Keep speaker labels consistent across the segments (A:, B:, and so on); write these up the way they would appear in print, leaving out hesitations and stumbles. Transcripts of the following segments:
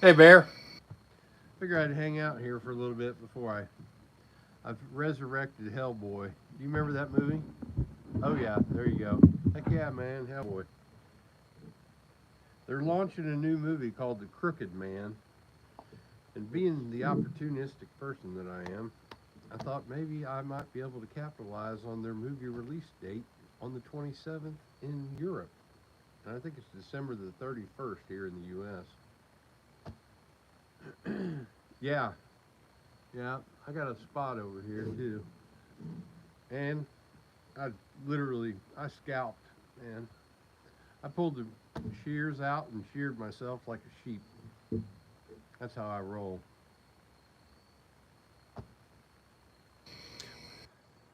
A: Hey, Bear. Figure I'd hang out here for a little bit before I've resurrected Hellboy. Do you remember that movie? Oh yeah, there you go. Heck yeah, man, Hellboy. They're launching a new movie called The Crooked Man, and being the opportunistic person that I am, I thought maybe I might be able to capitalize on their movie release date on the 27th in Europe. And I think it's December the 31st here in the U.S. Yeah, yeah, I got a spot over here too. And I scalped, man. I pulled the shears out and sheared myself like a sheep. That's how I roll.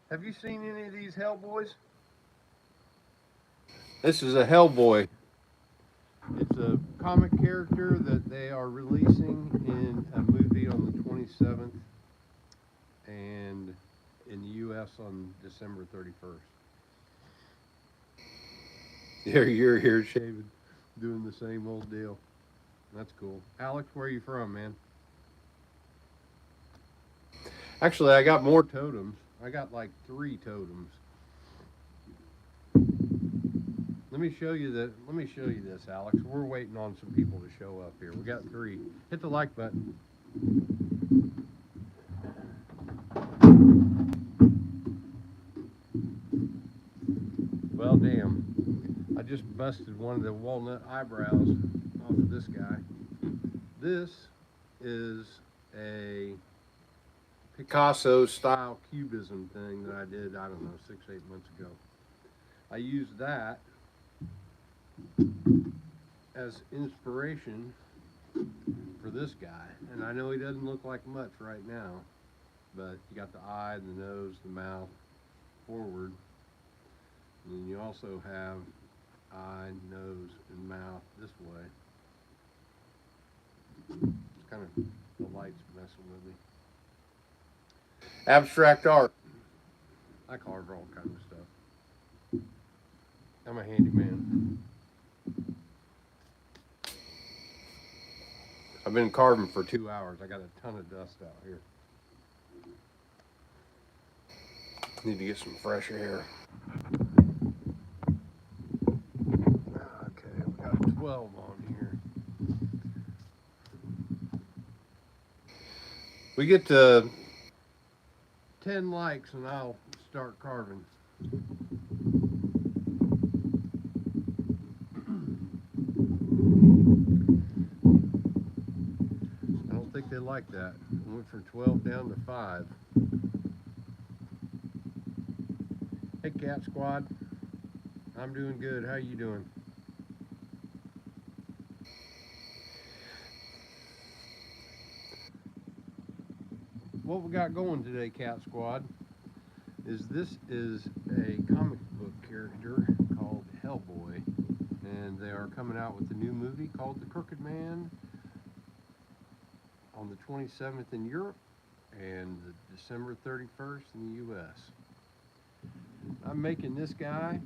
A: Have you seen any of these Hellboys? This is a Hellboy. It's a comic character that they are releasing in a movie on the 27th and in the U.S. on December 31st. You're here shaving, doing the same old deal. That's cool. Alex, where are you from, man? Actually, I got more totems. I got like 3 totems. Let me show you this, Alex. We're waiting on some people to show up here. We got 3. Hit the like button. Well, damn. I just busted one of the walnut eyebrows off of this guy. This is a Picasso style cubism thing that I did, I don't know, 6-8 months ago. I used that as inspiration for this guy. And I know he doesn't look like much right now, but you got the eye, the nose, the mouth forward. And then you also have eye, nose, and mouth this way. It's kind of, the light's messing with me. Abstract art. I carve all kinds of stuff. I'm a handyman. I've been carving for 2 hours. I got a ton of dust out here. Need to get some fresh air. Okay, we got 12 on here. We get to 10 likes and I'll start carving. I don't think they like that. I went from 12 down to 5. Hey, Cat Squad. I'm doing good. How you doing? What we got going today, Cat Squad, is this is a comic book character called Hellboy, and they are coming out with a new movie called The Crooked Man on the 27th in Europe and December 31st in the U.S. I'm making this guy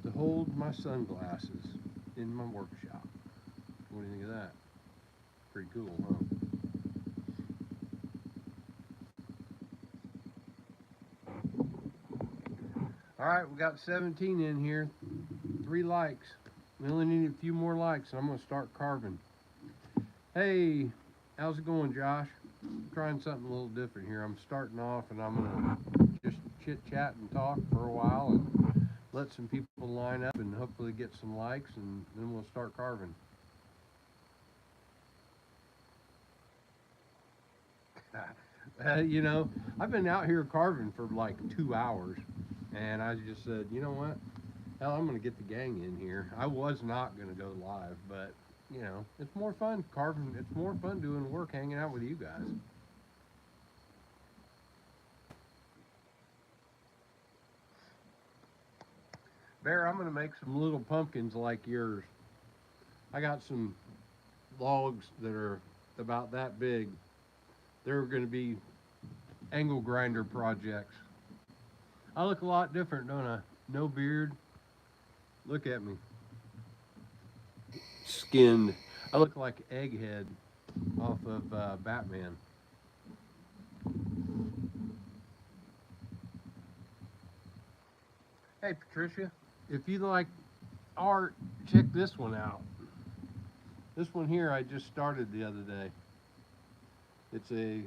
A: to hold my sunglasses in my workshop. What do you think of that? Pretty cool, huh? All right, we got 17 in here. 3 likes. We only need a few more likes, and I'm going to start carving. Hey, how's it going, Josh? I'm trying something a little different here. I'm starting off, and I'm going to just chit-chat and talk for a while and let some people line up and hopefully get some likes, and then we'll start carving. You know, I've been out here carving for like 2 hours, and I just said, you know what? Hell, I'm gonna get the gang in here. I was not gonna go live, but you know, it's more fun carving. It's more fun doing work, hanging out with you guys. Bear, I'm gonna make some little pumpkins like yours. I got some logs that are about that big. They're gonna be angle grinder projects. I look a lot different, don't I? No beard. Look at me. Skinned. I look like Egghead off of Batman. Hey, Patricia, if you like art, check this one out. This one here I just started the other day. It's a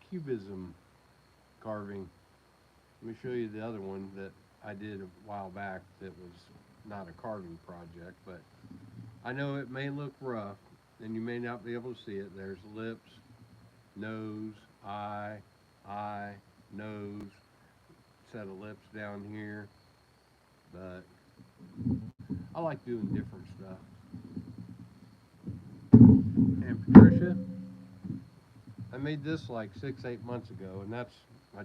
A: cubism carving. Let me show you the other one that I did a while back that was not a carving project, but I know it may look rough and you may not be able to see it. There's lips, nose, eye, nose, set of lips down here, but I like doing different stuff. And Patricia, I made this like 6, 8 months ago, and I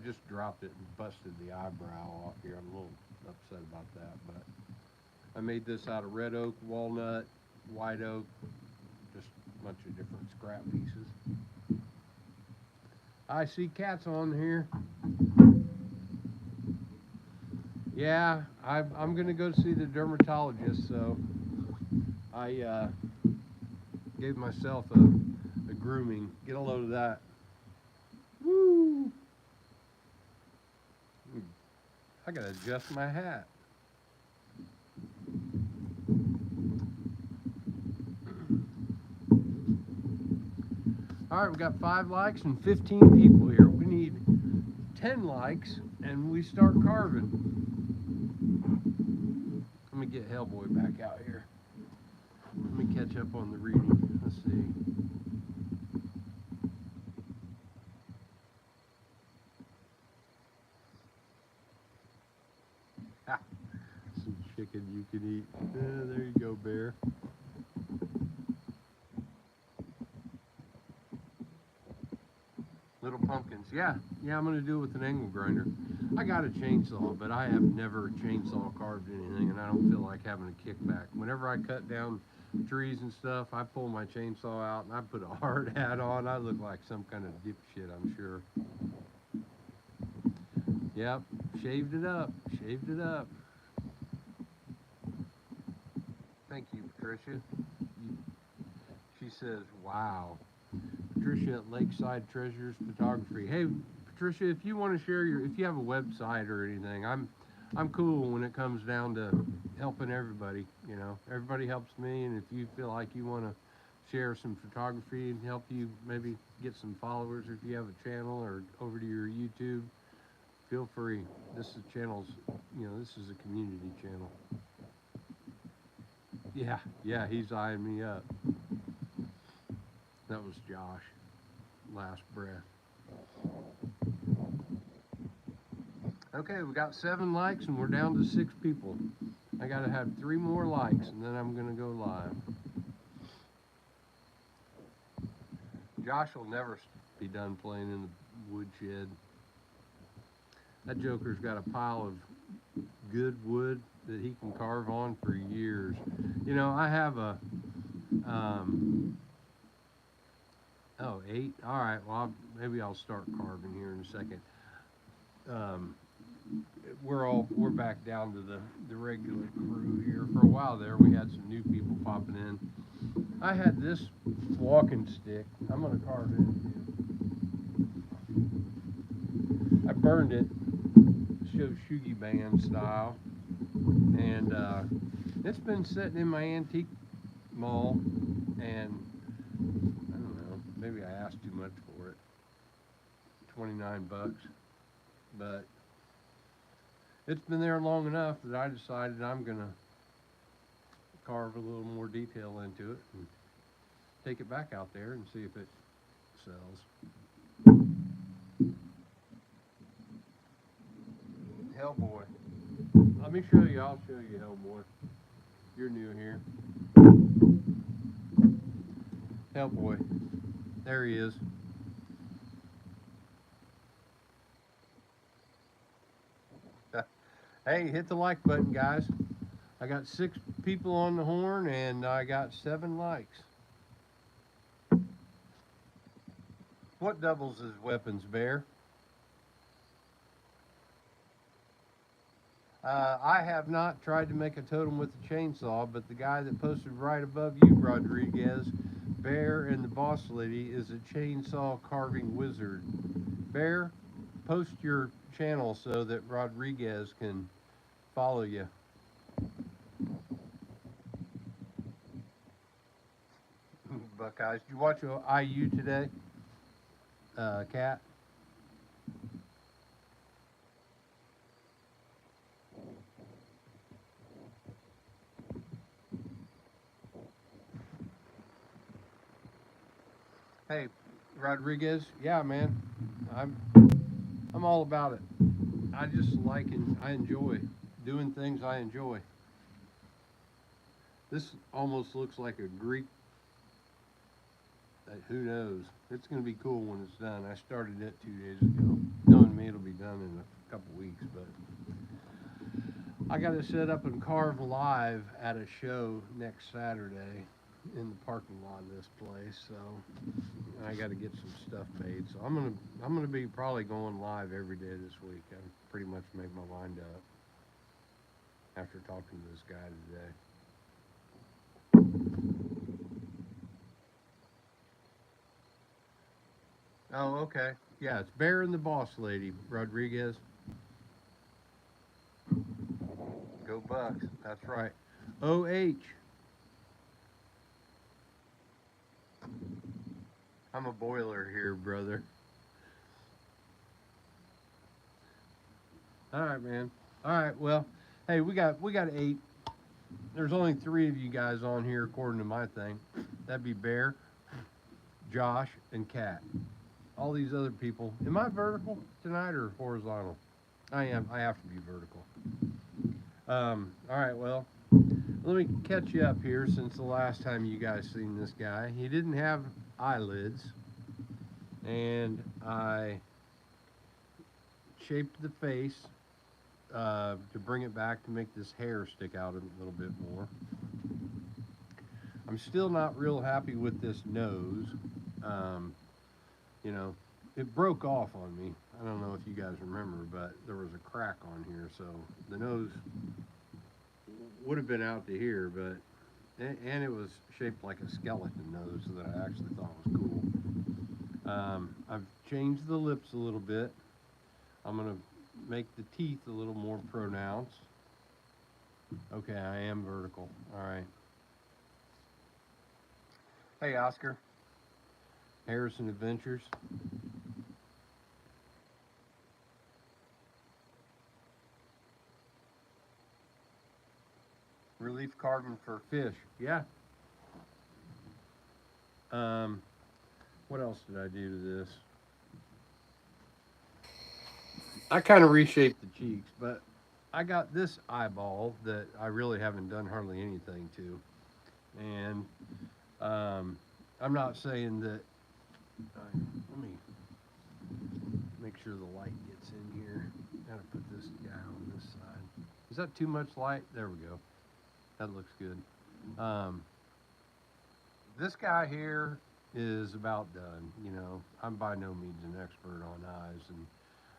A: just dropped it and busted the eyebrow off here. I'm a little upset about that, but I made this out of red oak, walnut, white oak, just a bunch of different scrap pieces. I see cats on here. Yeah, I'm gonna go see the dermatologist, so I gave myself a grooming. Get a load of that. Woo! I gotta adjust my hat. All right, we got 5 likes and 15 people here. We need 10 likes and we start carving. Let me get Hellboy back out here. Let me catch up on the reading. Let's see. Ah, some chicken you can eat. There you go, Bear. Little pumpkins. Yeah, I'm gonna do it with an angle grinder. I got a chainsaw, but I have never chainsaw carved anything, and I don't feel like having a kickback. Whenever I cut down trees and stuff, I pull my chainsaw out and I put a hard hat on. I look like some kind of dipshit, I'm sure. Yep, shaved it up, shaved it up. Thank you, Patricia. She says, wow. Patricia at Lakeside Treasures Photography. Hey, Patricia, if you want to share if you have a website or anything, I'm cool when it comes down to helping everybody. You know, everybody helps me, and if you feel like you want to share some photography and help you maybe get some followers, if you have a channel or over to your YouTube, feel free. This is this is a community channel. Yeah, he's eyeing me up. That was Josh. Last breath. Okay, we got 7 likes and we're down to 6 people. I gotta have 3 more likes and then I'm gonna go live. Josh will never be done playing in the woodshed. That joker's got a pile of good wood that he can carve on for years. You know, I have a, oh, 8? All right, well, maybe I'll start carving here in a second. We're back down to the regular crew here. For a while there, we had some new people popping in. I had this walking stick. I'm gonna carve it. I burned it. Shows Shugi Band style, and it's been sitting in my antique mall, and I don't know, maybe I asked too much for it. 29 bucks, but it's been there long enough that I decided I'm gonna carve a little more detail into it and take it back out there and see if it sells. Hellboy. Let me show you. I'll show you Hellboy. You're new here. Hellboy. There he is. Hey, hit the like button, guys. I got 6 people on the horn and I got 7 likes. What doubles as weapons, Bear? I have not tried to make a totem with a chainsaw, but the guy that posted right above you, Rodriguez, Bear and the Boss Lady, is a chainsaw carving wizard. Bear, post your channel so that Rodriguez can follow you. Buckeyes. Did you watch IU today, Cat? Hey, Rodriguez. Yeah, man. I'm I'm all about it. I just like and I enjoy doing things I enjoy. This almost looks like a Greek. Who knows? It's going to be cool when it's done. I started it 2 days ago. Knowing me, it'll be done in a couple weeks, but I got to set up and carve live at a show next Saturday in the parking lot of this place. So I got to get some stuff made. So I'm gonna be probably going live every day this week. I've pretty much made my mind up after talking to this guy today. Oh, okay. Yeah, it's Bear and the Boss Lady, Rodriguez. Go Bucks. That's right. OH. I'm a boiler here, brother. All right, man. All right. Well, hey, we got 8. There's only 3 of you guys on here according to my thing. That'd be Bear, Josh, and Cat. All these other people. Am I vertical tonight or horizontal? I am. I have to be vertical. All right. Well, let me catch you up here since the last time you guys seen this guy. He didn't have eyelids, and I shaped the face to bring it back to make this hair stick out a little bit more. I'm still not real happy with this nose. Um, you know, it broke off on me. I don't know if you guys remember, but there was a crack on here, so the nose would have been out to here, but and it was shaped like a skeleton nose that I actually thought was cool. I've changed the lips a little bit. I'm gonna make the teeth a little more pronounced. Okay, I am vertical. All right. Hey, Oscar. Harrison Adventures. Relief carving for fish. Yeah. What else did I do to this? I kind of reshaped the cheeks, but I got this eyeball that I really haven't done hardly anything to. And I'm not saying that. Let me make sure the light gets in here. Gotta put this guy on this side. Is that too much light? There we go. That looks good. This guy here is about done. You know, I'm by no means an expert on eyes, and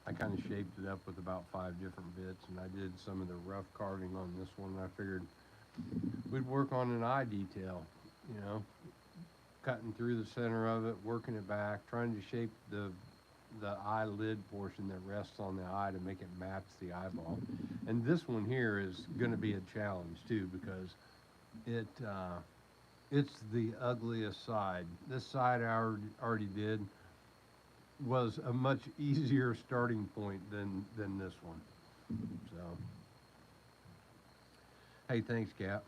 A: I kind of shaped it up with about 5 different bits, and I did some of the rough carving on this one. I figured we'd work on an eye detail, you know, cutting through the center of it, working it back, trying to shape the eyelid portion that rests on the eye to make it match the eyeball. And this one here is going to be a challenge too, because it's the ugliest side. This side I already did was a much easier starting point than this one. So, hey, thanks, Cap.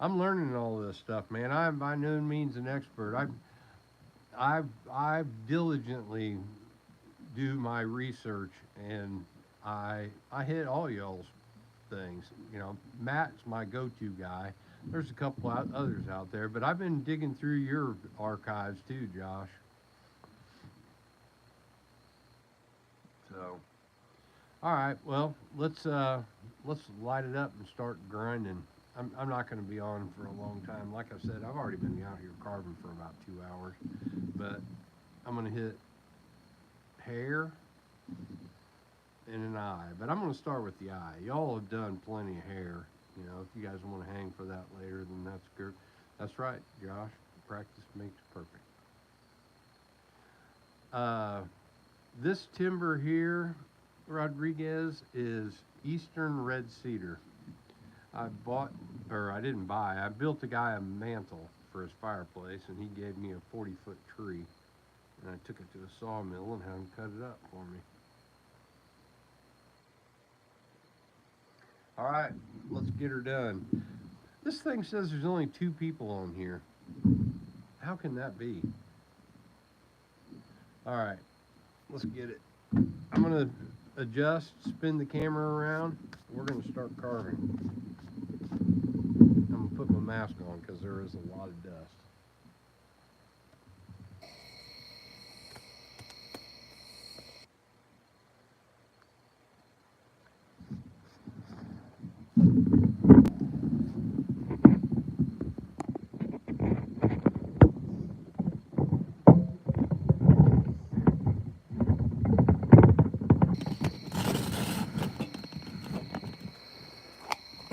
A: I'm learning all this stuff, man. I'm by no means an expert. I've diligently do my research, and I hit all y'all's things. You know, Matt's my go-to guy. There's a couple others out there, but I've been digging through your archives too, Josh. So, all right, well, let's light it up and start grinding. I'm not going to be on for a long time. Like I said, I've already been out here carving for about 2 hours, but I'm going to hit hair and an eye. But I'm going to start with the eye. Y'all have done plenty of hair. You know, if you guys want to hang for that later, then that's good. That's right, Josh. Practice makes perfect. Uh, this timber here, Rodriguez, is Eastern Red Cedar. I bought, or I didn't buy, I built a guy a mantle for his fireplace, and he gave me a 40-foot tree. And I took it to a sawmill and had him cut it up for me. All right, let's get her done. This thing says there's only 2 people on here. How can that be? All right, let's get it. I'm gonna adjust, spin the camera around. We're gonna start carving. I'm gonna put my mask on because there is a lot of dust.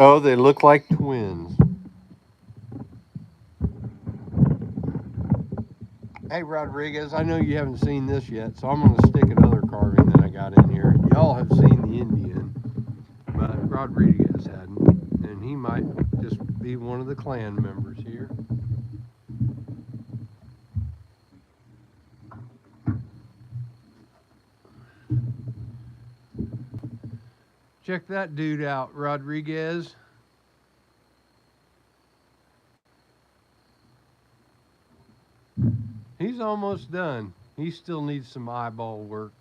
A: Oh, they look like twins. Hey, Rodriguez, I know you haven't seen this yet, so I'm going to stick another carving that I got in here. Y'all have seen the Indian, but Rodriguez hadn't, and he might just be one of the clan members here. Check that dude out, Rodriguez. He's almost done. He still needs some eyeball work.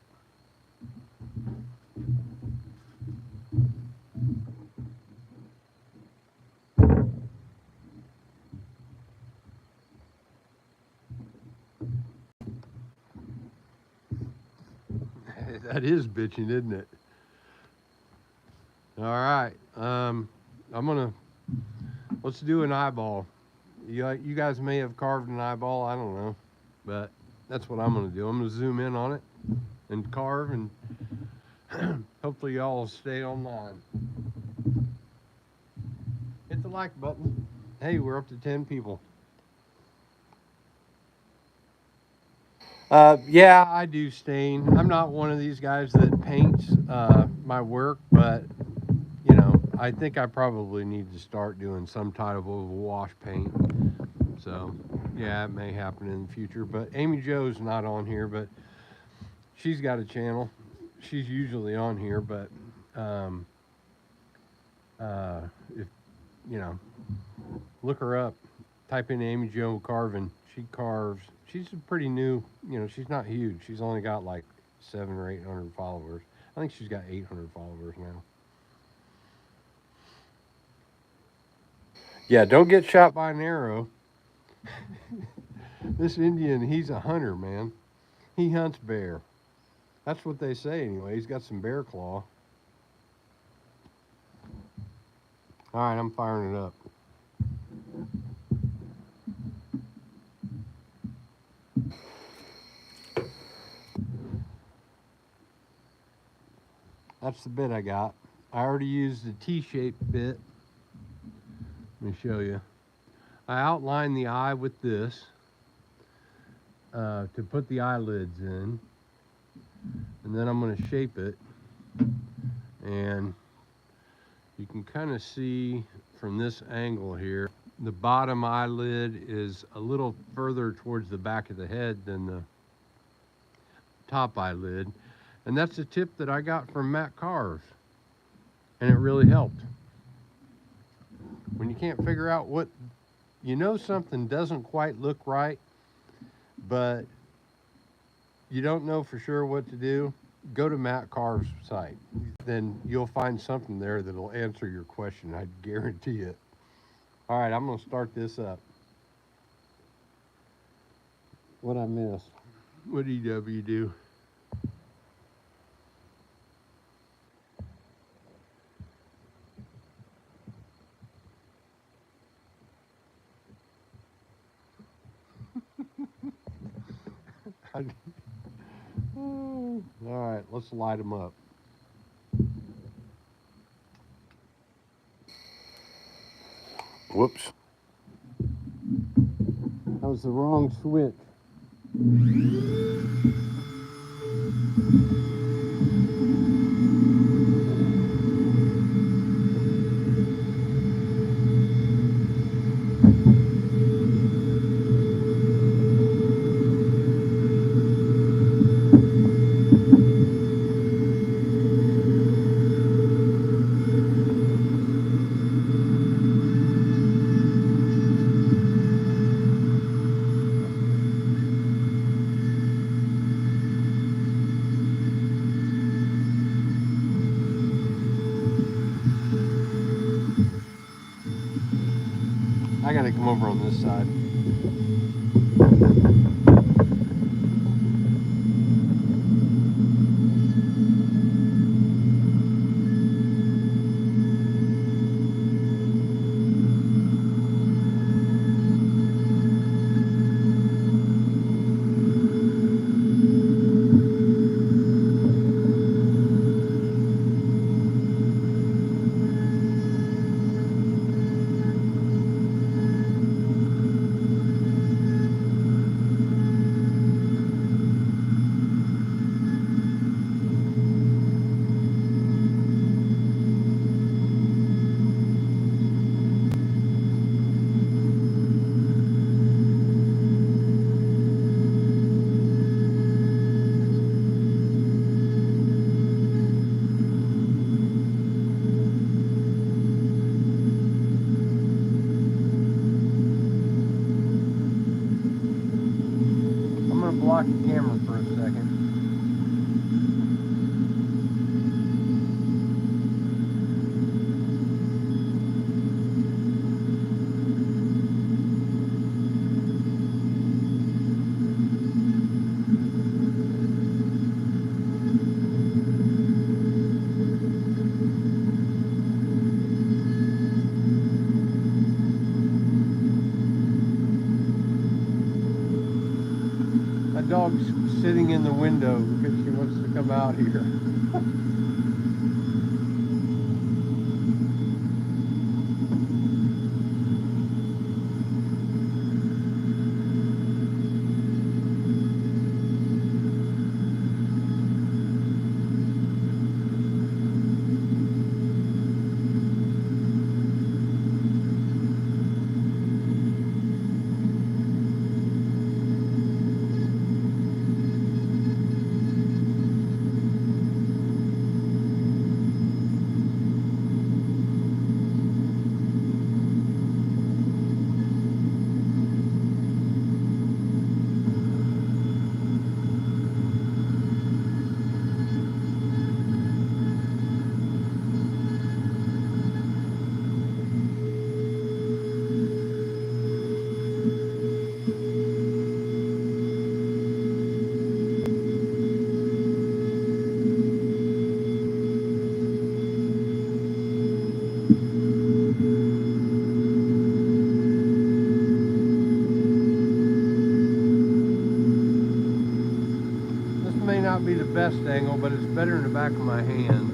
A: That is bitching, isn't it? All right. Let's do an eyeball. You guys may have carved an eyeball. I don't know, but that's what I'm gonna do. I'm gonna zoom in on it and carve, and hopefully y'all will stay online. Hit the like button. Hey, we're up to 10 people. Yeah, I do stain. I'm not one of these guys that paints my work, but you know, I think I probably need to start doing some type of wash paint. So, yeah, it may happen in the future. But Amy Jo's not on here, but she's got a channel. She's usually on here, but if you know, look her up. Type in Amy Jo Carvin. She carves. She's a pretty new. You know, she's not huge. She's only got like 700 or 800 followers. I think she's got 800 followers now. Yeah, don't get shot by an arrow. This Indian, he's a hunter, man. He hunts bear. That's what they say anyway. He's got some bear claw. All right, I'm firing it up. That's the bit I got. I already used the T-shaped bit. Let me show you. I outlined the eye with this to put the eyelids in. And then I'm going to shape it. And you can kind of see from this angle here, the bottom eyelid is a little further towards the back of the head than the top eyelid. And that's a tip that I got from Matt Carves. And it really helped. When you can't figure out what, you know, something doesn't quite look right, but you don't know for sure what to do, go to Matt Carr's site. Then you'll find something there that'll answer your question. I guarantee it. All right, I'm gonna start this up. What I missed? What did EW do? All right, let's light them up. Whoops. That was the wrong switch. I gotta come over on this side. Block the camera for a second. That dog's sitting in the window because she wants to come out here. May not be the best angle, but it's better in the back of my hand.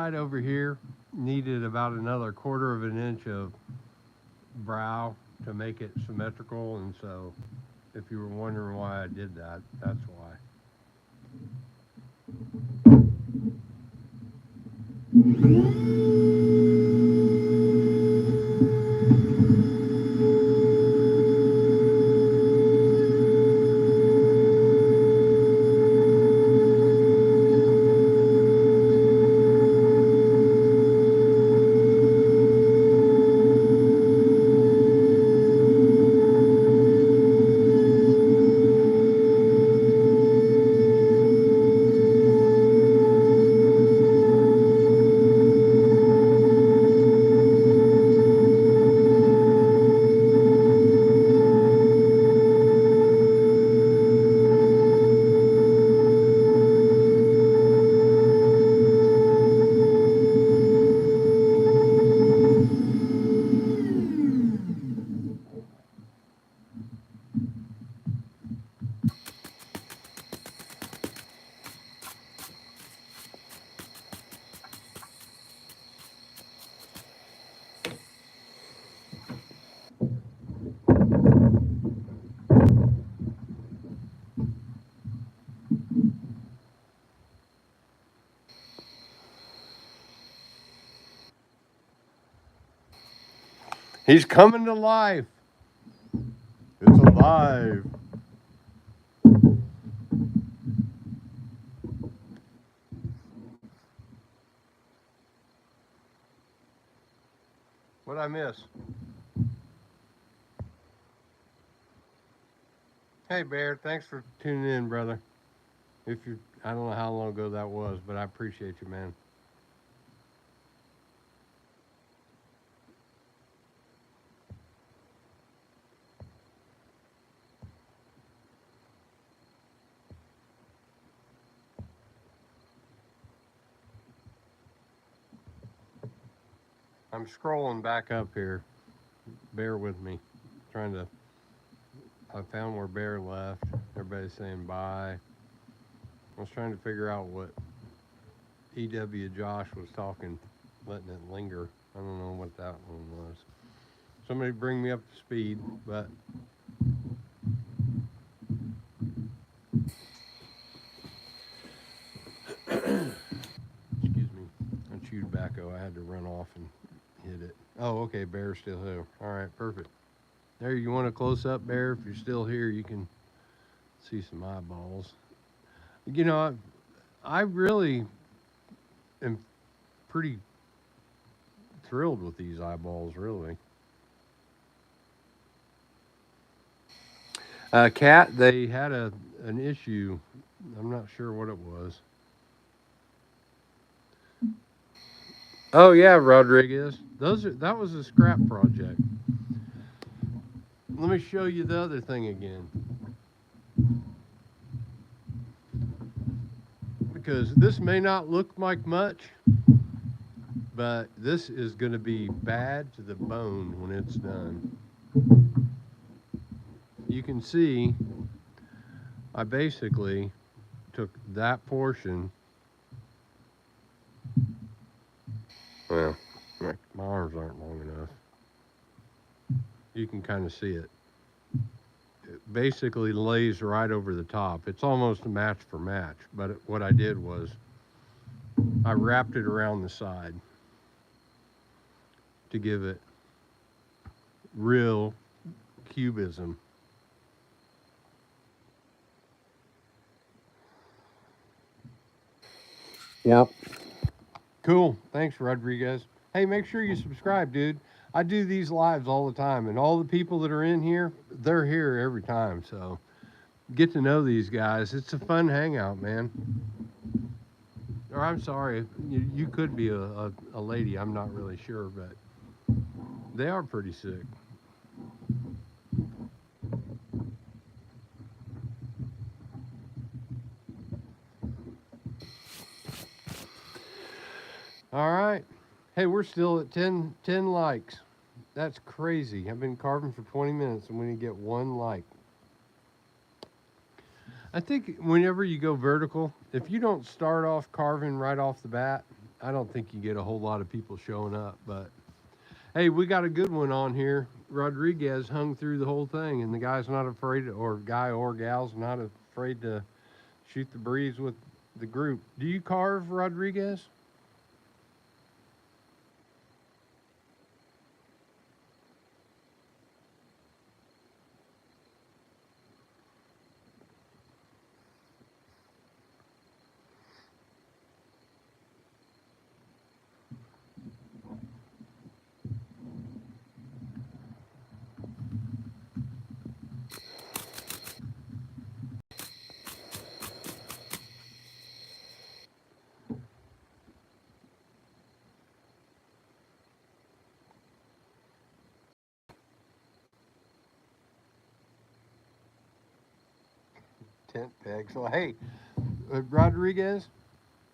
A: side over here needed about another 1/4 of an inch of brow to make it symmetrical, and so if you were wondering why I did that, that's why. He's coming to life. It's alive. What'd I miss? Hey, Bear, thanks for tuning in, brother. I don't know how long ago that was, but I appreciate you, man. I'm scrolling back up here. Bear with me. I found where Bear left. Everybody's saying bye. I was trying to figure out what EW Josh was talking, letting it linger. I don't know what that one was. Somebody bring me up to speed, but excuse me, I chewed tobacco. I had to run off and hit it. Oh, okay, Bear's still here. All right, perfect. There, you want a close up, Bear? If you're still here, you can see some eyeballs. You know, I really am pretty thrilled with these eyeballs, really. Cat, they had an issue. I'm not sure what it was. Oh yeah, Rodriguez. That was a scrap project. Let me show you the other thing again. Because this may not look like much, but this is going to be bad to the bone when it's done. You can see I basically took that portion. Well, my arms aren't long enough. You can kind of see it. It basically lays right over the top. It's almost a match for match, but what I did was I wrapped it around the side to give it real cubism. Yep. Cool. Thanks, Rodriguez. Hey, make sure you subscribe, dude. I do these lives all the time, and all the people that are in here, they're here every time. So get to know these guys. It's a fun hangout, man. Or I'm sorry, you could be a lady. I'm not really sure, but they are pretty sick. All right. Hey, we're still at 10 likes. That's crazy. I've been carving for 20 minutes and we didn't get one like. I think whenever you go vertical, if you don't start off carving right off the bat, I don't think you get a whole lot of people showing up. But hey, we got a good one on here. Rodriguez hung through the whole thing, and the guy's not afraid, or guy or gal's not afraid to shoot the breeze with the group. Do you carve, Rodriguez? Tent pegs. Well, hey, Rodriguez,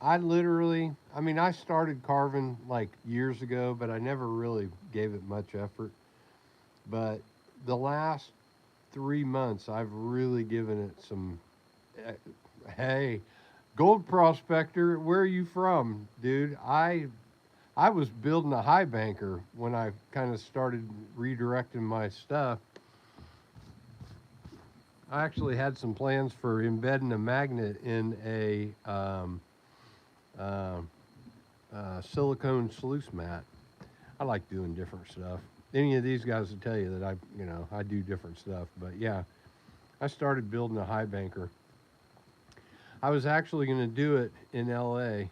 A: I mean, I started carving like years ago, but I never really gave it much effort. But the last 3 months, I've really given it some. Uh, hey, gold prospector, where are you from, dude? I was building a high banker when I kind of started redirecting my stuff. I actually had some plans for embedding a magnet in a uh, silicone sluice mat. I like doing different stuff. Any of these guys will tell you that I do different stuff. But yeah, I started building a high banker. I was actually going to do it in LA.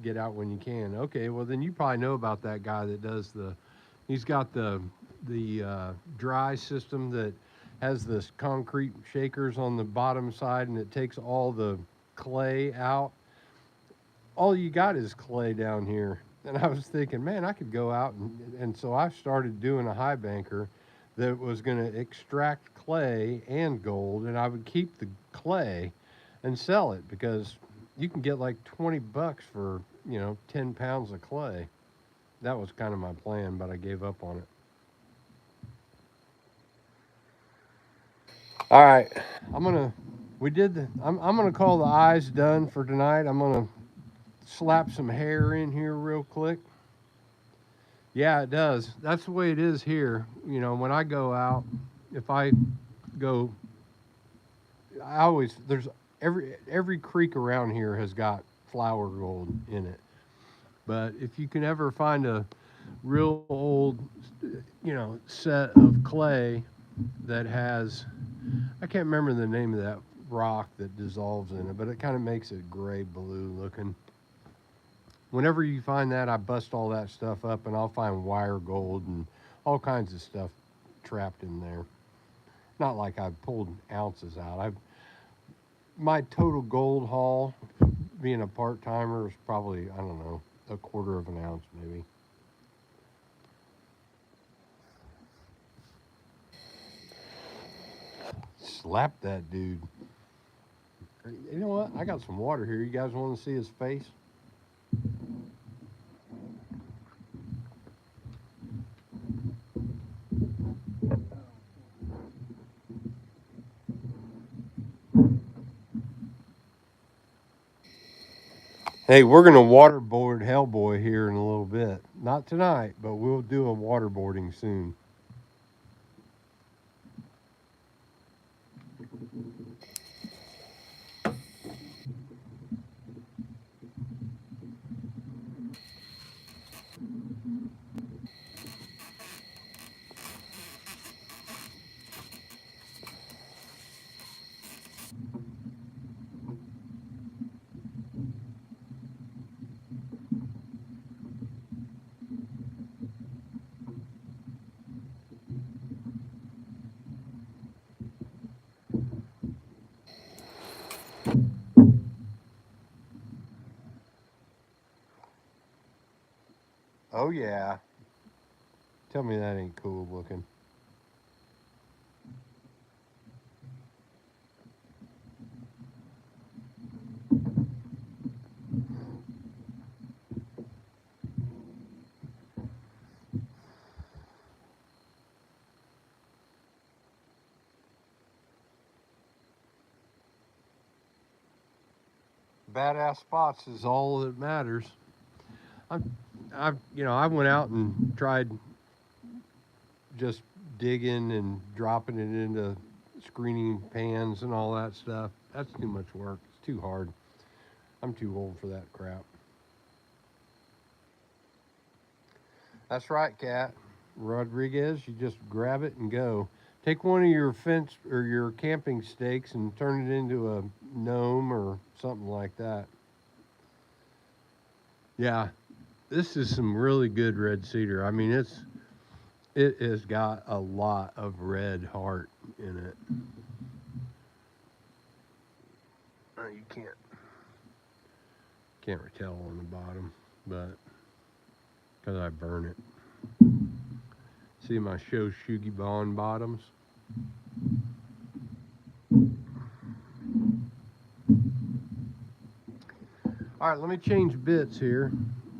A: Get out when you can. Okay, well then you probably know about that guy that does the. He's got the dry system that has this concrete shakers on the bottom side, and it takes all the clay out. All you got is clay down here. And I was thinking, man, I could go out and so I started doing a high banker that was going to extract clay and gold, and I would keep the clay and sell it because you can get like 20 bucks for, 10 pounds of clay. That was kind of my plan, but I gave up on it. All right. I'm going to I'm going to call the eyes done for tonight. I'm going to slap some hair in here real quick. Yeah, it does. That's the way it is here. When I go out, if I go, I always there's every creek around here has got flower gold in it. But if you can ever find a real old, set of clay that has, I can't remember the name of that rock that dissolves in it, but it kind of makes it gray blue looking. Whenever you find that, I bust all that stuff up and I'll find wire gold and all kinds of stuff trapped in there. Not like I've pulled ounces out. My total gold haul, being a part timer, is probably, I don't know, a quarter of an ounce maybe. Slap that dude. You know what? I got some water here. You guys want to see his face? Hey, we're going to waterboard Hellboy here in a little bit. Not tonight, but we'll do a waterboarding soon. Oh, yeah. Tell me that ain't cool looking. Badass spots is all that matters. I went out and tried just digging and dropping it into screening pans and all that stuff. That's too much work. It's too hard. I'm too old for that crap. That's right, Cat. Rodriguez, you just grab it and go. Take one of your fence or your camping stakes and turn it into a gnome or something like that. Yeah, this is some really good red cedar. I mean, it has got a lot of red heart in it. You can't tell on the bottom, but because I burn it. See my show Shugi Bond bottoms? All right, let me change bits here,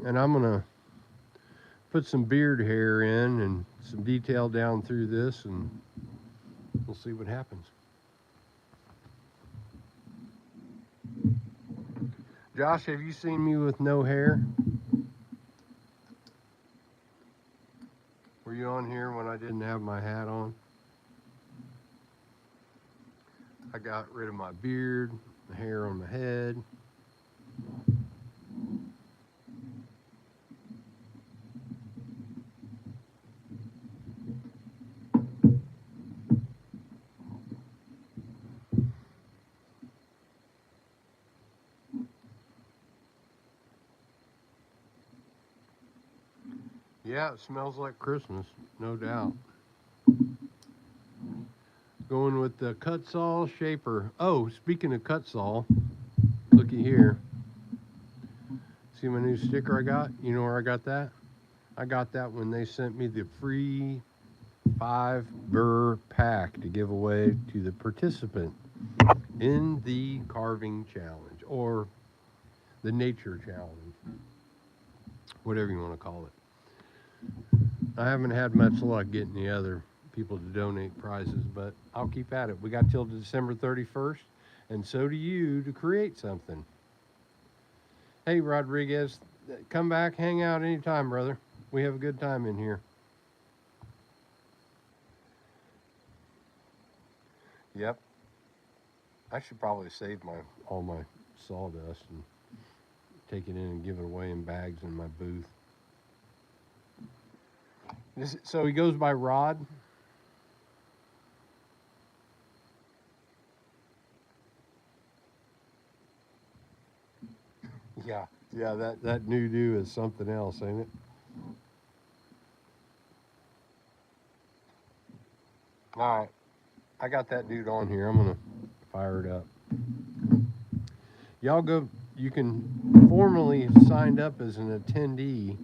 A: and I'm gonna put some beard hair in and some detail down through this, and we'll see what happens. Josh, have you seen me with no hair? Were you on here when I didn't have my hat on? I got rid of my beard, the hair on the head. Yeah, it smells like Christmas, no doubt. Going with the cut saw shaper. Oh, speaking of cut saw, looky here. See my new sticker I got? You know where I got that? I got that when they sent me the free 5 burr pack to give away to the participant in the carving challenge or the nature challenge, whatever you want to call it. I haven't had much luck getting the other people to donate prizes, but I'll keep at it. We got till December 31st, and so do you, to create something. Hey, Rodriguez, come back, hang out anytime, brother. We have a good time in here. Yep. I should probably save all my sawdust and take it in and give it away in bags in my booth. So he goes by Rod. Yeah, that new do is something else, ain't it? All right, I got that dude on here. I'm gonna fire it up. Y'all go. You can formally signed up as an attendee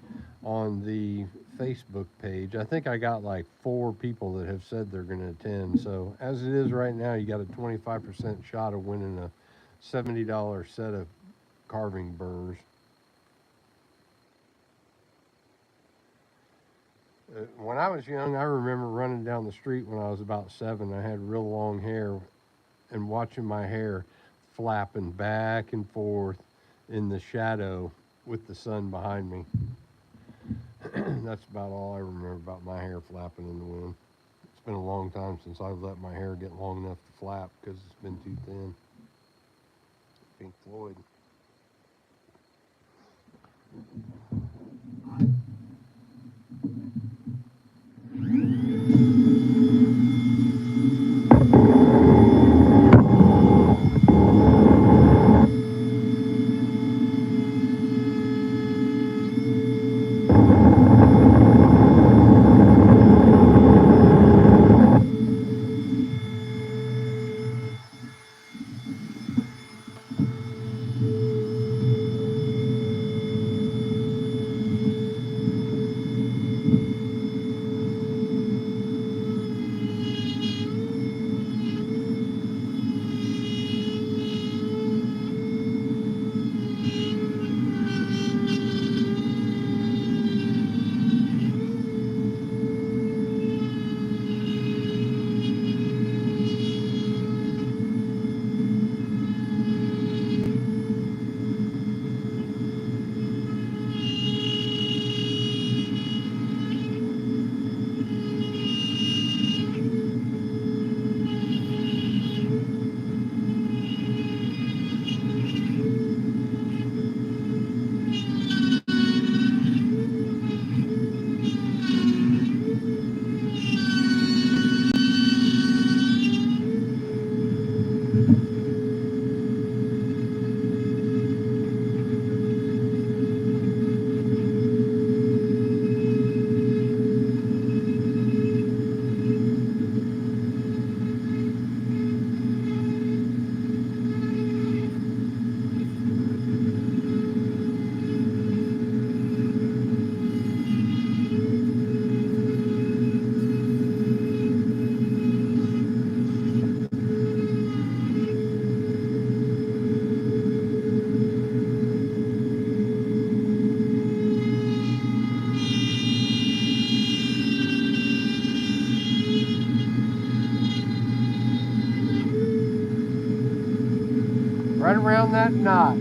A: on the Facebook page. I think I got like 4 people that have said they're going to attend. So as it is right now, you got a 25% shot of winning a $70 set of carving burrs. When I was young, I remember running down the street when I was about 7. I had real long hair and watching my hair flapping back and forth in the shadow with the sun behind me. That's about all I remember about my hair flapping in the wind. It's been a long time since I've let my hair get long enough to flap because it's been too thin. Pink Floyd. right around that knot.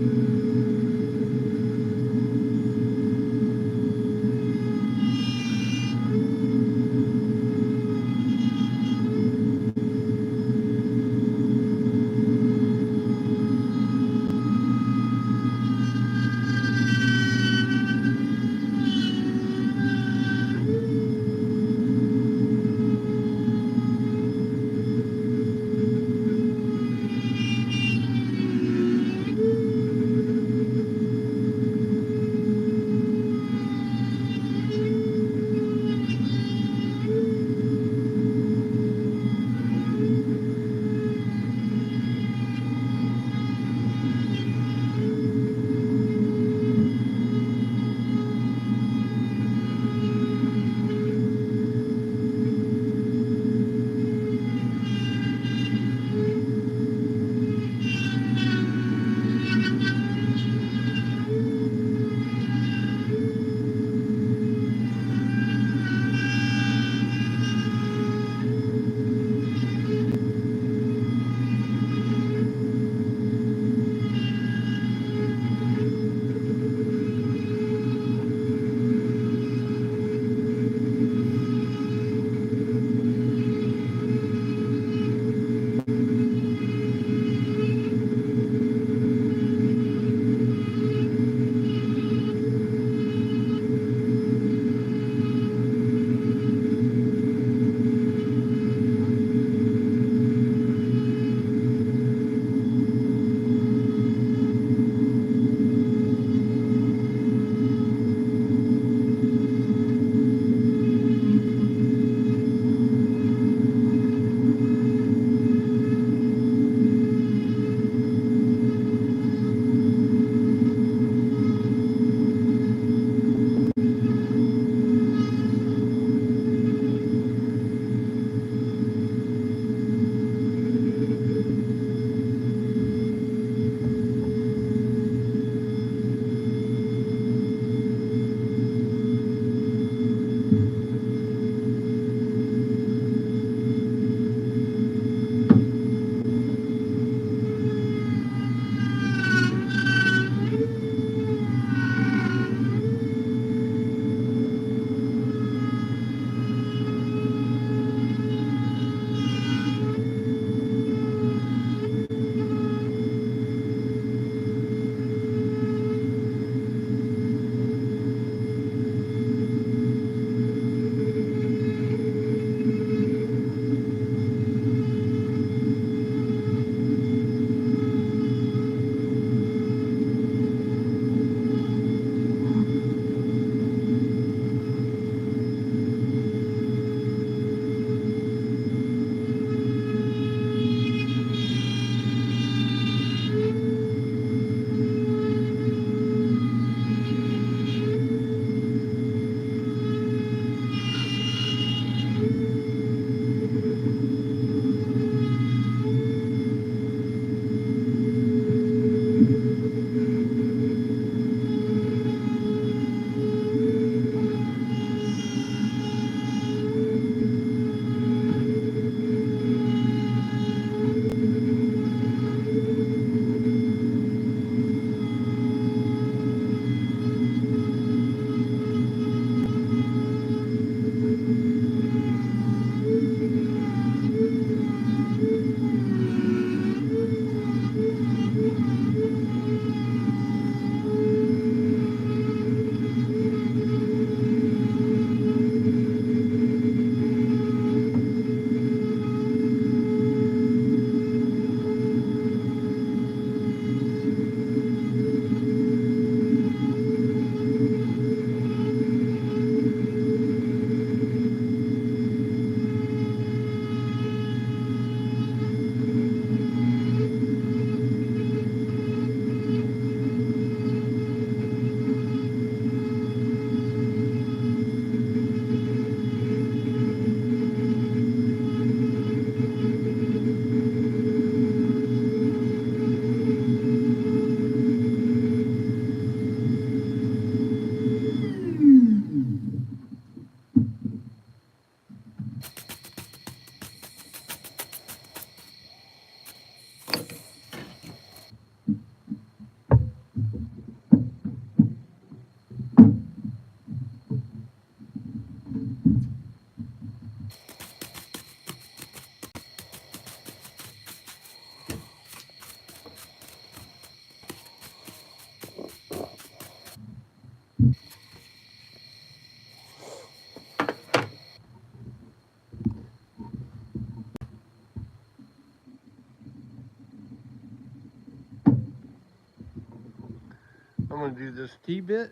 A: I'm going to do this T-bit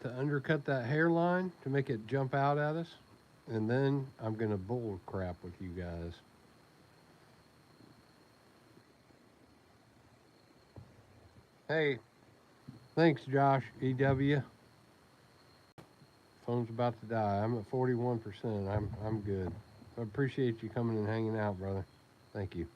A: to undercut that hairline to make it jump out at us. And then I'm going to bull crap with you guys. Hey, thanks Josh, EW. Phone's about to die. I'm at 41%. I'm good. I appreciate you coming and hanging out, brother. Thank you.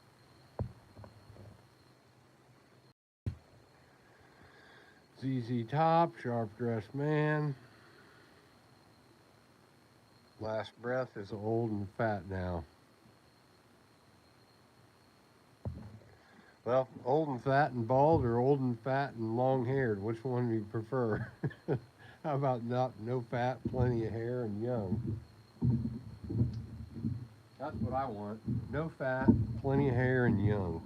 A: ZZ Top, Sharp Dressed Man. Last Breath is old and fat now. Well, old and fat and bald, or old and fat and long haired? Which one do you prefer? How about no fat, plenty of hair, and young? That's what I want. No fat, plenty of hair, and young.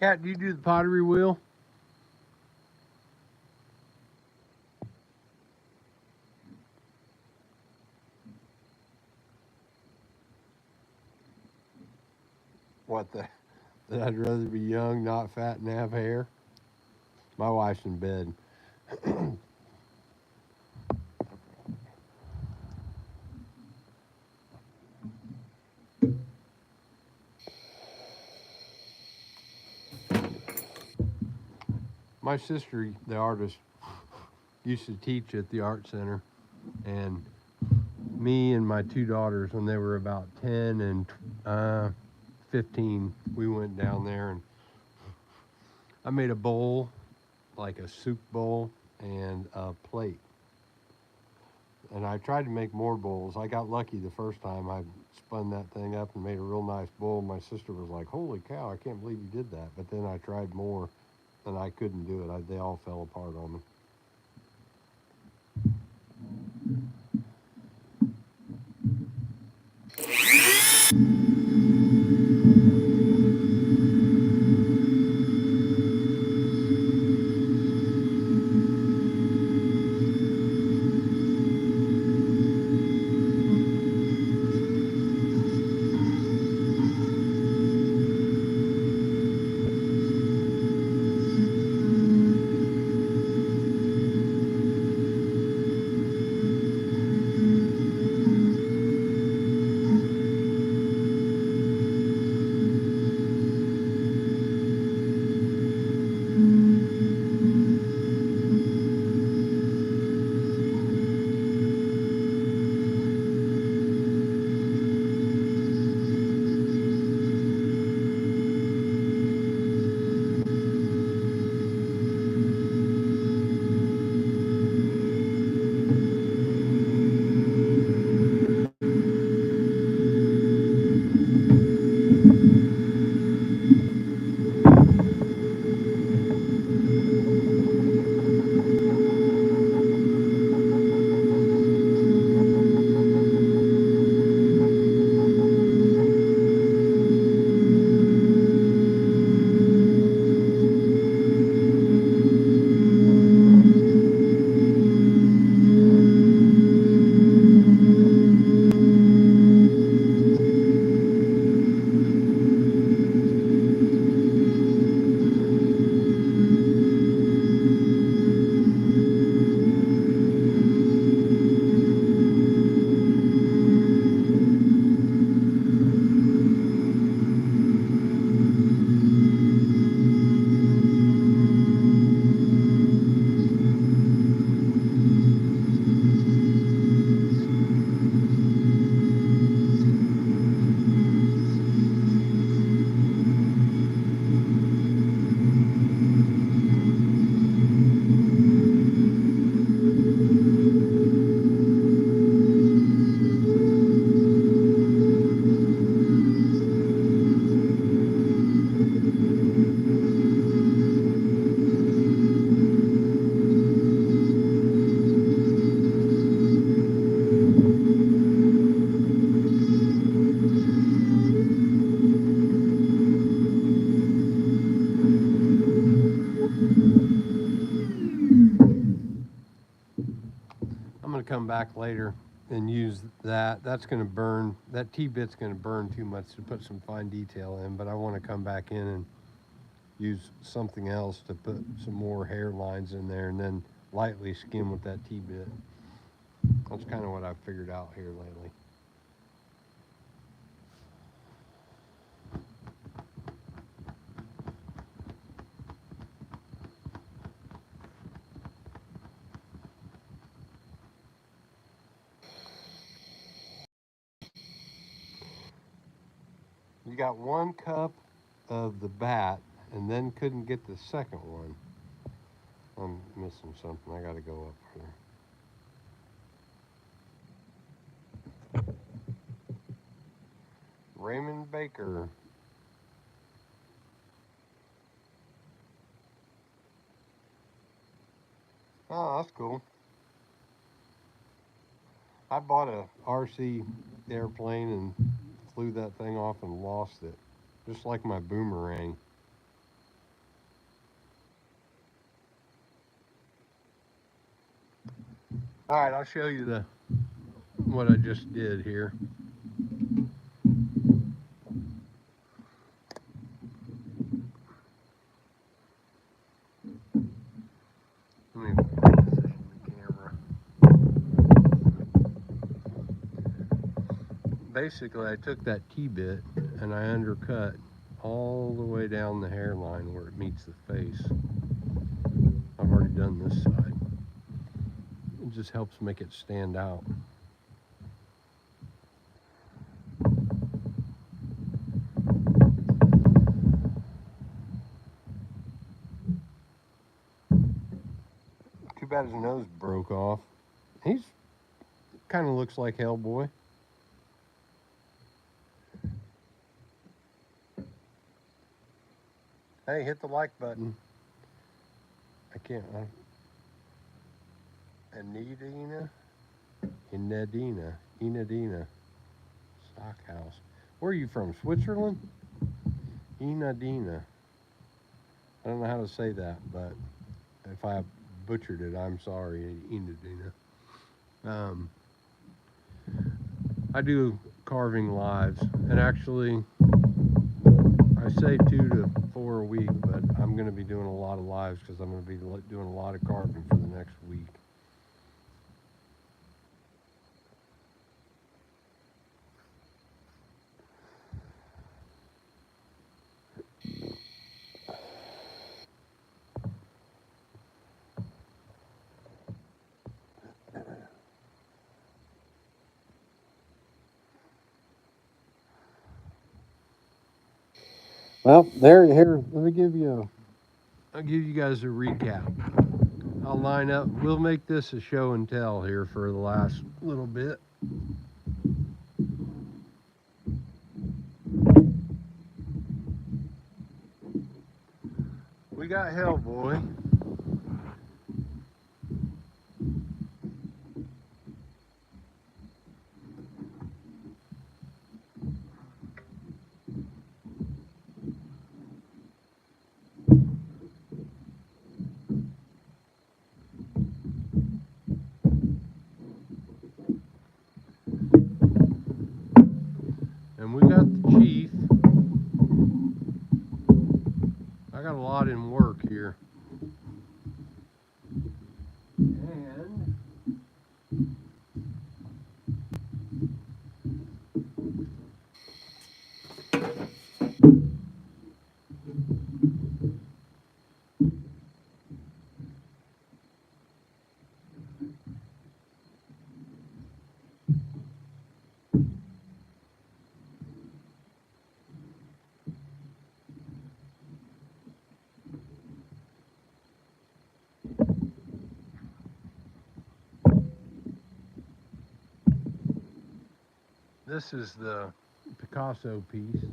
A: Cat, do you do the pottery wheel? What the? That I'd rather be young, not fat, and have hair? My wife's in bed. My sister, the artist, used to teach at the art center, and me and my two daughters, when they were about 10 and 15, we went down there, and I made a bowl, like a soup bowl, and a plate. And I tried to make more bowls. I got lucky the first time. I spun that thing up and made a real nice bowl. My sister was like, "Holy cow, I can't believe you did that." But then I tried more, and I couldn't do it. They all fell apart on me. come back later and use that. That's going to burn, that T-bit's going to burn too much to put some fine detail in, but I want to come back in and use something else to put some more hairlines in there and then lightly skim with that T-bit. That's kind of what I've figured out here lately. You got one cup of the bat and then couldn't get the second one. I'm missing something. I got to go up further. Raymond Baker. Oh, that's cool. I bought a RC airplane and flew that thing off and lost it. Just like my boomerang. All right, I'll show you what I just did here. Let me position the camera. Basically, I took that T-bit and I undercut all the way down the hairline where it meets the face. I've already done this side. It just helps make it stand out. Too bad his nose broke off. He's kind of looks like Hellboy. Hey, hit the like button. I can't. Enadina, Stockhouse. Where are you from? Switzerland? Enadina. I don't know how to say that, but if I butchered it, I'm sorry, Enadina. I do carving lives, and actually, I say 2 to 4 a week, but I'm going to be doing a lot of lives because I'm going to be doing a lot of carving for the next week. Well, here, let me I'll give you guys a recap. I'll line up, we'll make this a show and tell here for the last little bit. We got Hellboy. And we got the Chief. I got a lot in work here. And this is the Picasso piece.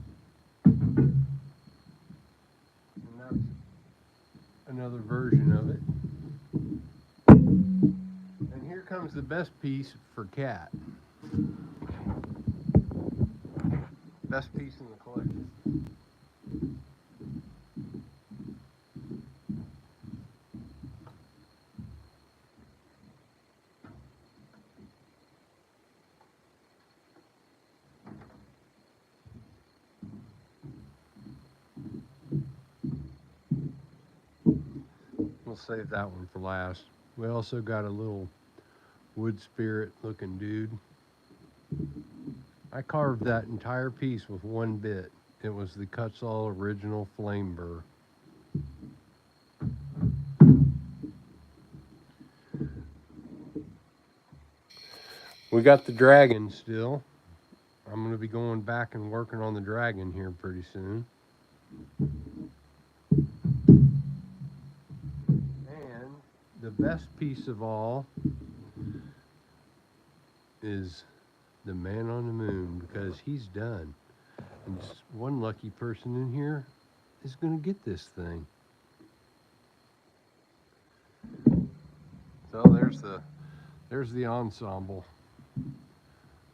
A: And that's another version of it. And here comes the best piece for Cat. Best piece in the collection. We'll save that one for last. We also got a little wood spirit looking dude. I carved that entire piece with one bit. It was the Cutsall original flame burr. We got the dragon still. I'm going to be going back and working on the dragon here pretty soon. And the best piece of all is the man on the moon, because he's done. And just one lucky person in here is going to get this thing. So there's the ensemble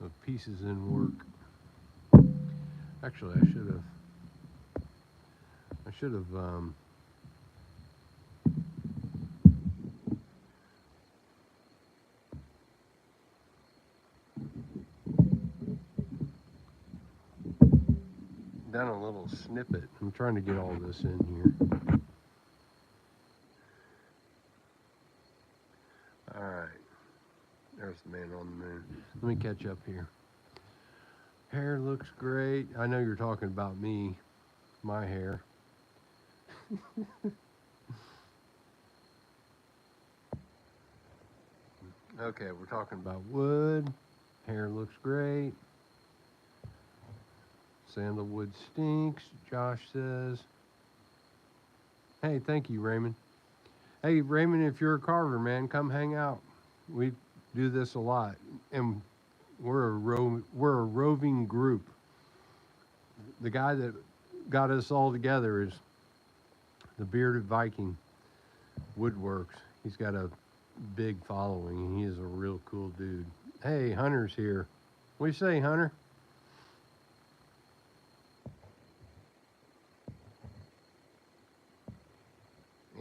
A: of pieces in work. Actually, I should have done a little snippet. I'm trying to get all this in here. All right. There's the man on the moon. Let me catch up here. Hair looks great. I know you're talking about me, my hair. Okay, we're talking about wood. Hair looks great. Sandalwood stinks, Josh says. Hey, thank you, Raymond. Hey, Raymond, if you're a carver, man, come hang out. We do this a lot, and we're a roving group. The guy that got us all together is the Bearded Viking Woodworks. He's got a big following, and he is a real cool dude. Hey, Hunter's here. What do you say, Hunter?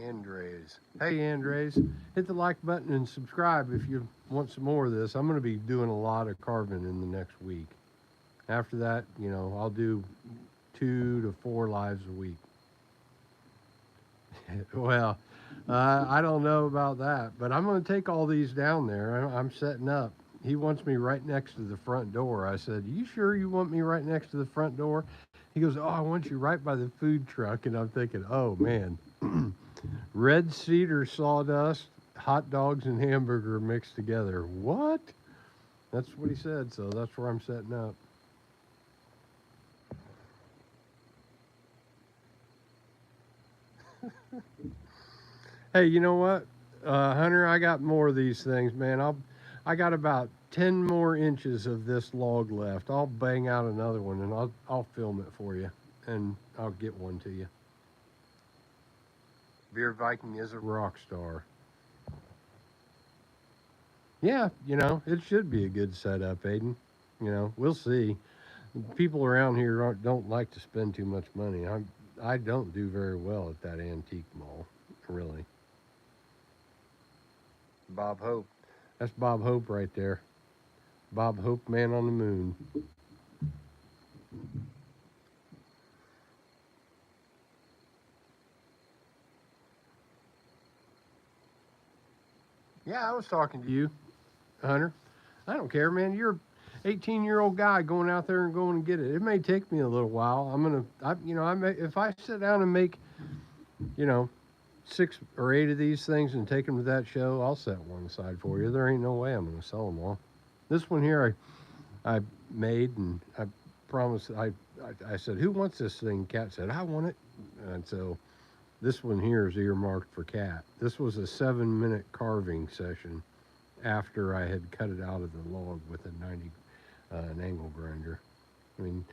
A: Andres. Hey, Andres. Hit the like button and subscribe if you want some more of this. I'm going to be doing a lot of carving in the next week. After that, you know, I'll do 2 to 4 lives a week. Well, I don't know about that, but I'm going to take all these down there. I'm setting up. He wants me right next to the front door. I said, you sure you want me right next to the front door? He goes, oh, I want you right by the food truck. And I'm thinking, oh, man. Red cedar sawdust, hot dogs, and hamburger mixed together. What? That's what he said, so that's where I'm setting up. Hey, you know what, Hunter? I got more of these things, man. I got about 10 more inches of this log left. I'll bang out another one, and I'll film it for you, and I'll get one to you. Beer Viking is a rock star. Yeah, you know, it should be a good setup, Aiden. You know, we'll see. People around here don't like to spend too much money. I don't do very well at that antique mall, really. Bob Hope. That's Bob Hope right there. Bob Hope, man on the moon. Yeah, I was talking to you, Hunter. I don't care, man. You're an 18-year-old guy going out there and going to get it. It may take me a little while. If I sit down and make, 6 or 8 of these things and take them to that show, I'll set one aside for you. There ain't no way I'm going to sell them all. This one here, I made, and I promised. I said, "Who wants this thing?" Kat said, "I want it," and so. This one here is earmarked for Kat. This was a 7-minute carving session after I had cut it out of the log with an angle grinder. I mean,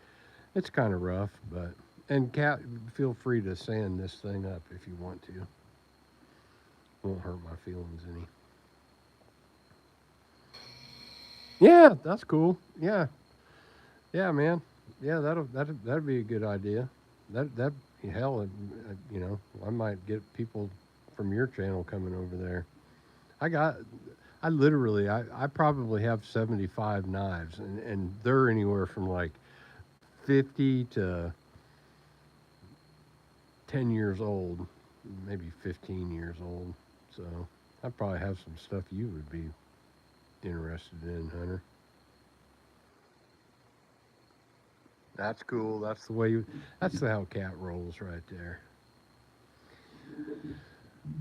A: it's kind of rough, and Kat, feel free to sand this thing up if you want to. Won't hurt my feelings any. Yeah, that's cool. Yeah, man. Yeah, that'd be a good idea. That hell, I might get people from your channel coming over there. I probably have 75 knives, and they're anywhere from like 50 to 10 years old. maybe 15 years old. So I probably have some stuff you would be interested in, Hunter. That's cool. That's the way you. That's the how cat rolls right there.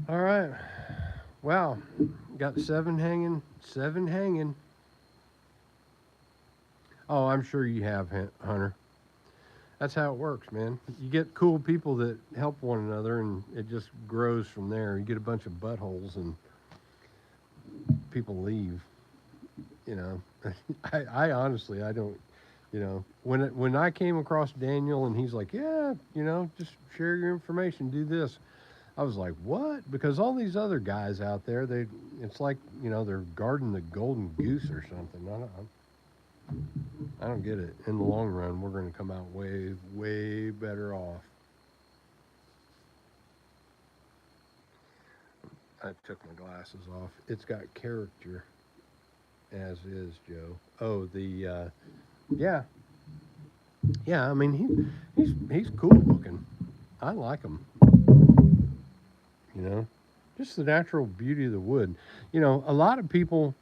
A: All right. Wow. Got seven hanging. Seven hanging. Oh, I'm sure you have, Hunter. That's how it works, man. You get cool people that help one another, and it just grows from there. You get a bunch of buttholes, and people leave. You know, I honestly, I don't. You know, when I came across Daniel, and he's like, yeah, just share your information, do this. I was like, what? Because all these other guys out there, it's like, they're guarding the golden goose or something. I don't get it. In the long run, we're going to come out way, way better off. I took my glasses off. It's got character, as is, Joe. Oh, yeah, yeah. I mean, he's cool looking. I like him. You know, just the natural beauty of the wood. A lot of people,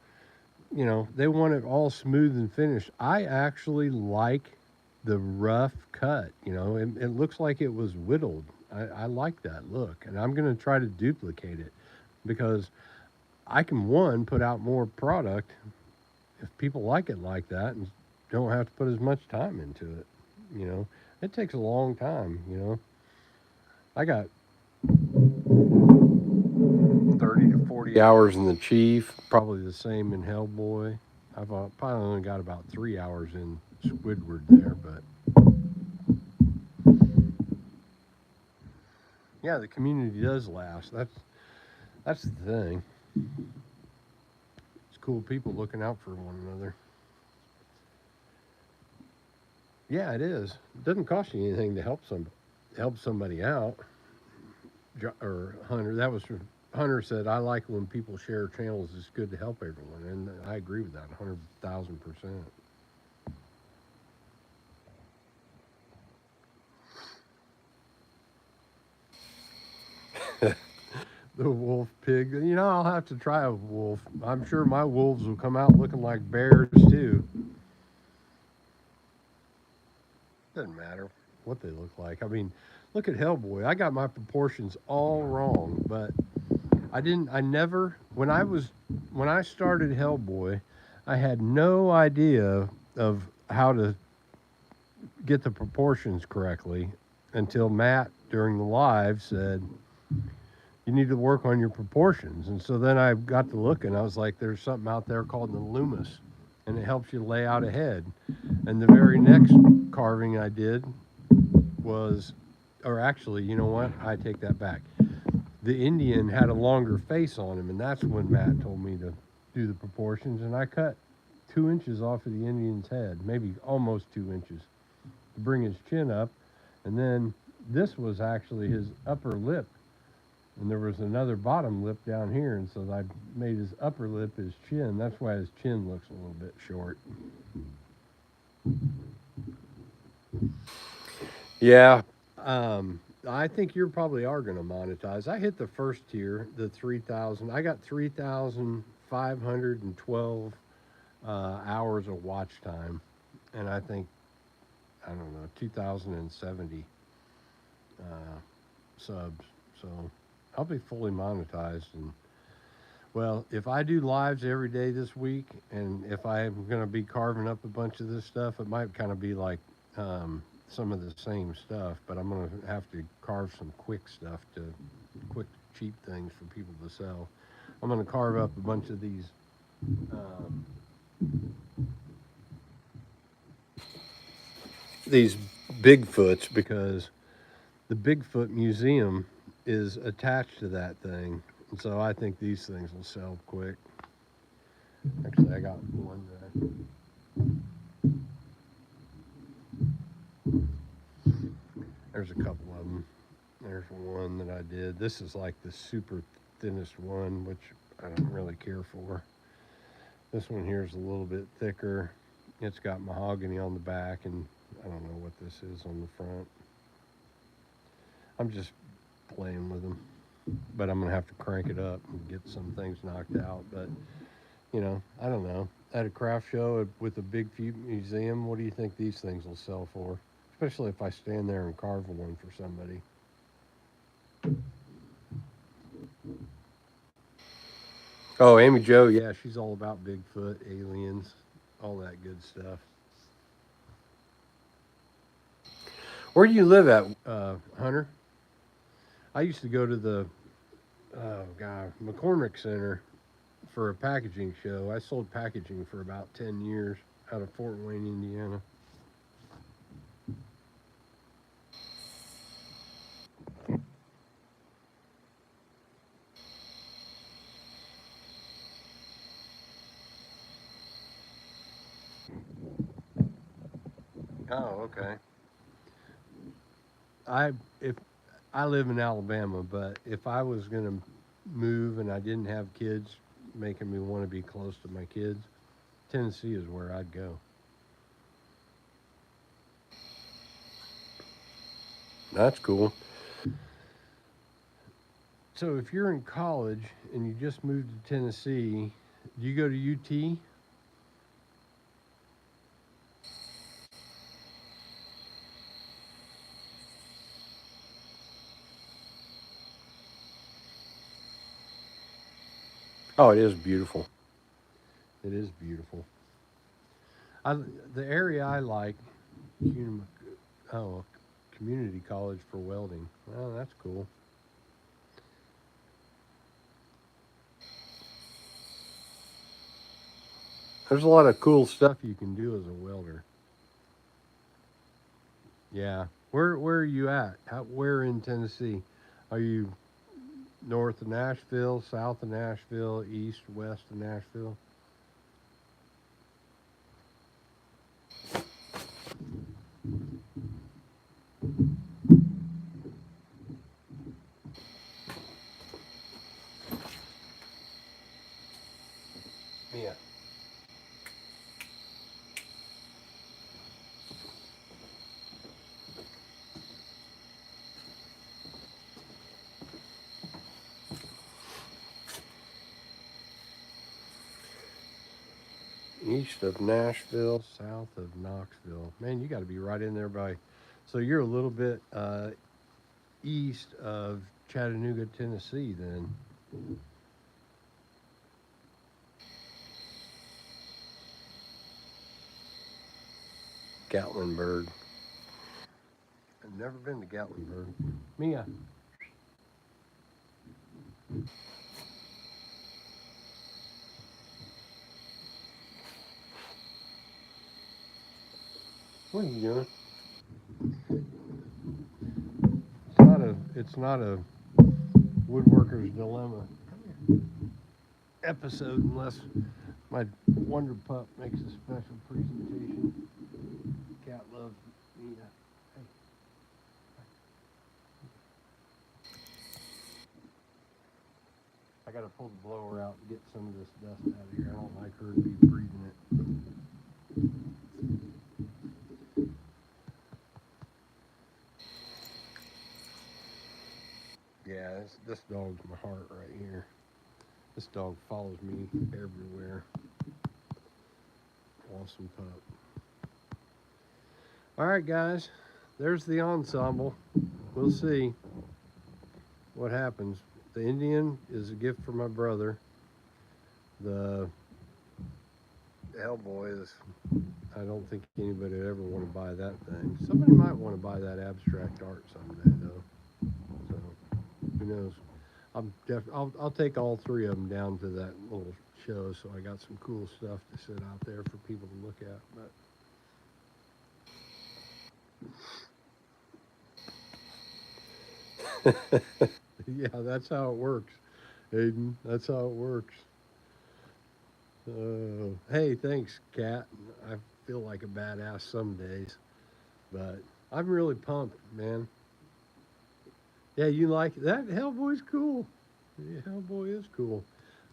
A: they want it all smooth and finished. I actually like the rough cut. It looks like it was whittled. I like that look, and I'm going to try to duplicate it because I can, one, put out more product if people like it like that and don't have to put as much time into it. It takes a long time. I got 30 to 40 hours in the Chief, probably the same in Hellboy. I've probably only got about 3 hours in Squidward there, but yeah, the community does last. That's the thing. It's cool people looking out for one another. Yeah, it is. It doesn't cost you anything to help somebody out. Or Hunter, that was Hunter said, I like when people share channels. It's good to help everyone, and I agree with that 100,000%. The wolf pig. I'll have to try a wolf. I'm sure my wolves will come out looking like bears too. Doesn't matter what they look like. I mean, look at Hellboy. I got my proportions all wrong, but I never, when I started Hellboy, I had no idea of how to get the proportions correctly until Matt during the live said, you need to work on your proportions. And so then I got to look and I was like, there's something out there called the Loomis, and it helps you lay out a head. And the very next carving I did was, or actually, you know what? I take that back. The Indian had a longer face on him, and that's when Matt told me to do the proportions. And I cut 2 inches off of the Indian's head, maybe almost 2 inches, to bring his chin up. And then this was actually his upper lip, and there was another bottom lip down here, and so I made his upper lip his chin. That's why his chin looks a little bit short. Yeah. I think you probably are going to monetize. I hit the first tier, the 3,000. I got 3,512 hours of watch time, and I think, I don't know, 2,070 subs. So I'll be fully monetized. And well, if I do lives every day this week, and if I'm going to be carving up a bunch of this stuff, it might kind of be like some of the same stuff, but I'm going to have to carve some quick stuff, quick, cheap things for people to sell. I'm going to carve up a bunch of um, these Bigfoots, because the Bigfoot Museum is attached to that thing. And so I think these things will sell quick. Actually, I got one there's a couple of them. There's one that I did. This is like the super thinnest one, which I don't really care for. This one here is a little bit thicker. It's got mahogany on the back, and I don't know what this is on the front. I'm just playing with them. but I'm gonna have to crank it up and get some things knocked out. But you know, I don't know. At a craft show with a big museum, what do you think these things will sell for? Especially if I stand there and carve one for somebody. Oh, Amy Jo, yeah, she's all about Bigfoot, aliens, all that good stuff. Where do you live at, Hunter? I used to go to the McCormick Center for a packaging show. I sold packaging for about 10 years out of Fort Wayne, Indiana. Oh, okay. I if I live in Alabama, but if I was gonna move and I didn't have kids making me want to be close to my kids, Tennessee is where I'd go. That's cool. So if you're in college and you just moved to Tennessee, do you go to UT? Oh, it is beautiful. It is beautiful. I the area I like, Cunim- oh, community college for welding. Oh, that's cool. There's a lot of cool stuff you can do as a welder. Yeah. Where are you at? Where in Tennessee? Are you north of Nashville, south of Nashville, east, west of Nashville? Yeah. East of Nashville, south of Knoxville. Man, you got to be right in there by. So you're a little bit east of Chattanooga, Tennessee, then. Gatlinburg. I've never been to Gatlinburg. Mia, what are you doing? It's not a Woodworkers Dilemma episode unless my Wonder Pup makes a special presentation. Cat loves Mia. Hey, I gotta pull the blower out and get some of this dust out of here. I don't like her to be breathing it. Yeah, this dog's my heart right here. This dog follows me everywhere. Awesome pup. All right, guys. There's the ensemble. We'll see what happens. The Indian is a gift for my brother. The Hellboy is. I don't think anybody would ever want to buy that thing. Somebody might want to buy that abstract art someday, though. So who knows? I'll take all three of them down to that little show, so I got some cool stuff to sit out there for people to look at. But yeah, that's how it works, Aiden. That's how it works. Hey, thanks, Kat. I feel like a badass some days, but I'm really pumped, man. Yeah, you like that? Hellboy's cool. Yeah, Hellboy is cool.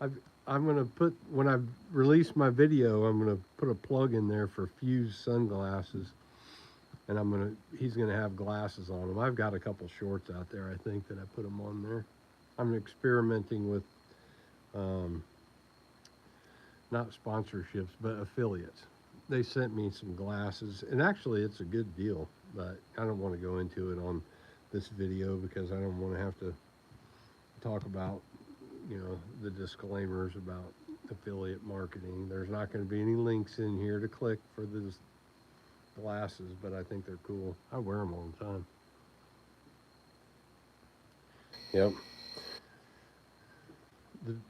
A: I've, I'm gonna put when I release my video, I'm gonna put a plug in there for Fuse sunglasses, and he's gonna have glasses on them. I've got a couple shorts out there, I think, that I put them on there. I'm experimenting with not sponsorships, but affiliates. They sent me some glasses, and actually it's a good deal, but I don't want to go into it on this video because I don't want to have to talk about, the disclaimers about affiliate marketing. There's not going to be any links in here to click for these glasses, but I think they're cool. I wear them all the time. Yep.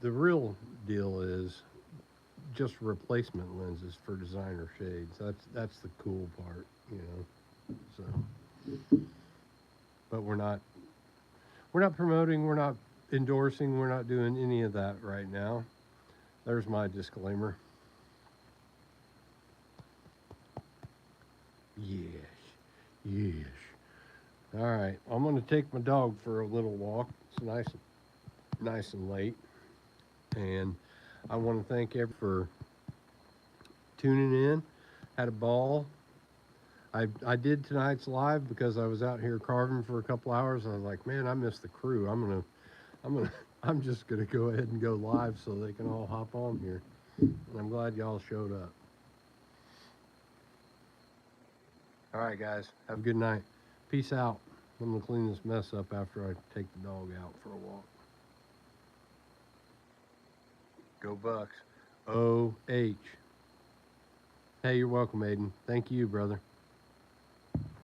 A: The real deal is just replacement lenses for designer shades. That's the cool part, So, but we're not promoting, we're not endorsing, we're not doing any of that right now. There's my disclaimer. Yes. Yes. All right. I'm going to take my dog for a little walk. It's nice and late. And I want to thank everyone for tuning in. Had a ball. I did tonight's live because I was out here carving for a couple hours. I was like, man, I missed the crew. I'm just gonna go ahead and go live so they can all hop on here. And I'm glad y'all showed up. All right, guys, have a good night. Peace out. I'm gonna clean this mess up after I take the dog out for a walk. Go Bucks. OH. Hey, you're welcome, Aiden. Thank you, brother.